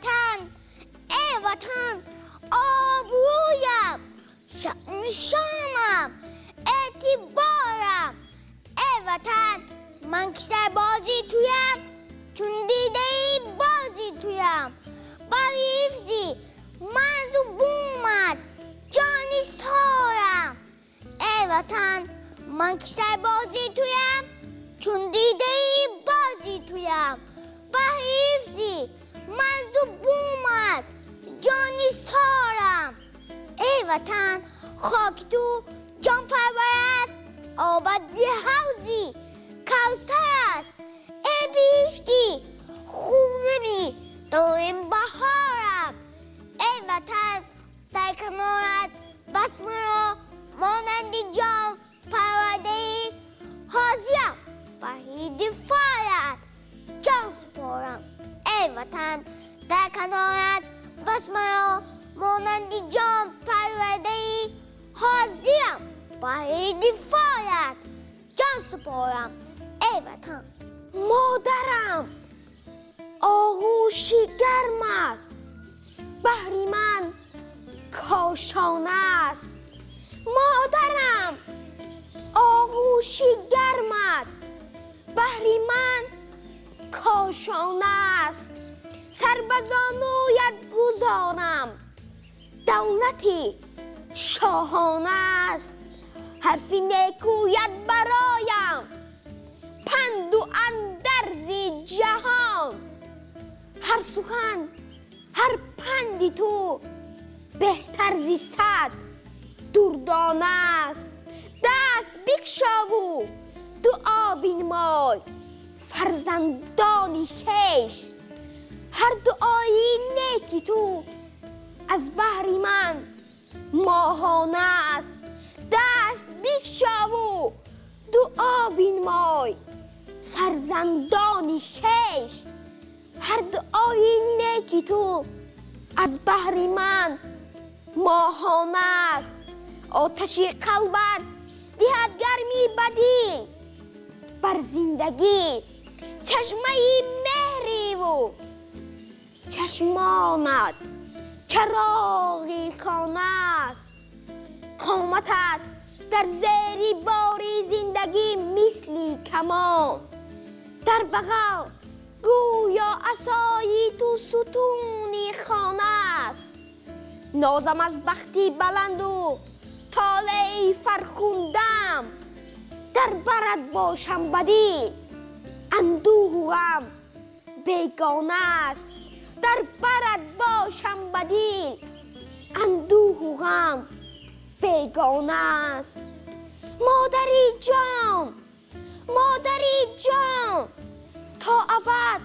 وطن ای وطن آبرویم شانم اعتبارم ای وطن من که سربازی تویم چون دیده ای بازی تویم برای حفظی مرز و بومت جانی سارم ای وطن من که سربازی تویم چون دیده ای بازی تویم برای حفظی مرز و بومت جانی سارم ای وطن خاک تو جان پرور است آبت زی حوضی کوثر است ای بهشتی خوبه بی داریم بهارم ای وطن در کنارت بس مرا مانند جان پرورده ای حاضرم برای دفاعت جان سپارم ای وطن در کنارت بس مرا مانند جان پرورده ای حاضرم برای دفاعت جان سپارم ای وطن مادرم آغوشی گرمت بهر من کاشانه است مادرم آغوشی گرمت بهر من کاشانه است سر به زانویت گذارم دولتی شاهانه است حرفی نیکویت برایم پند و اندرز جهان هر سخن هر پندی تو بهتر زی صد دردانه است دست بکشا و دعا بنمای فرزندانی خویش هر دعایی نیکی تو از بهر من ماهانه است دست بکشا و دعا بنمای فرزندانی خویش هر دعایی نیکی تو از بهر من ماهانه است آتشی قلبت دهد گرمی بدی بر زندگی چشمه مهری و چشمانت چراغی خانه است قامتت در زیر باری زندگی مثلی کمان در بغل گویا عصایی تو ستونی خانه است نازم از بختی بلند و طالعی فرخوندم در برت باشم بدی اندوه و غم بیگانه است در برت باشم بدی اندوه و غم بیگانه است مادری جان تا ابد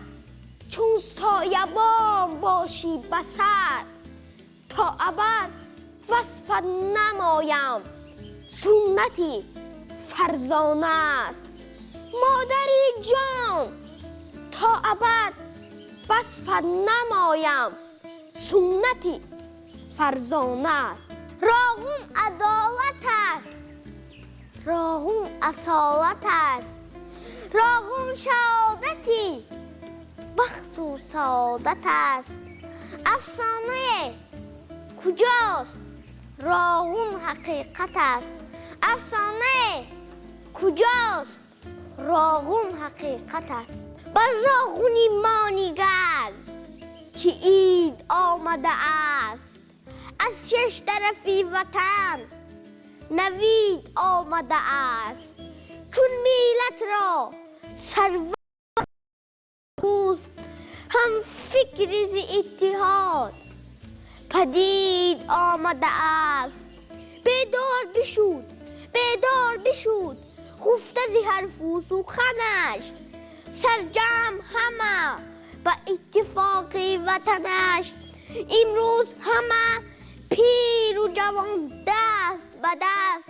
چون سایبان باشی بسر تا ابد وصفت نمایم سنتی فرزانه است مادری جان تا ابد وصفت نمایم سنتی فرزانه است راغون عدالت است راغون اصالت است راغون شهادتی بخت و سعادت است افسانه کجاست راغون حقیقت است افسانه کجاست راغون حقیقت است بر راغونی ما نگر که عید آمده است از شش طرفی وطن نوید آمده است چون میلت را سرور هم فکر ز اتحاد پدید آمده است بیدار بشود خفته ز حرف و سخنش سرجم همه به اتفاق وطنش امروز همه پیر و جوان دست به دست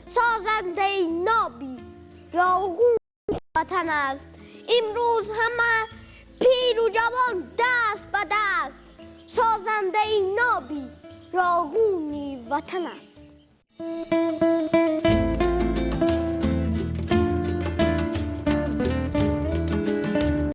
سازنده نابی راغون وطن است امروز همه پیر و جوان دست به دست سازنده نابی راغون وطن است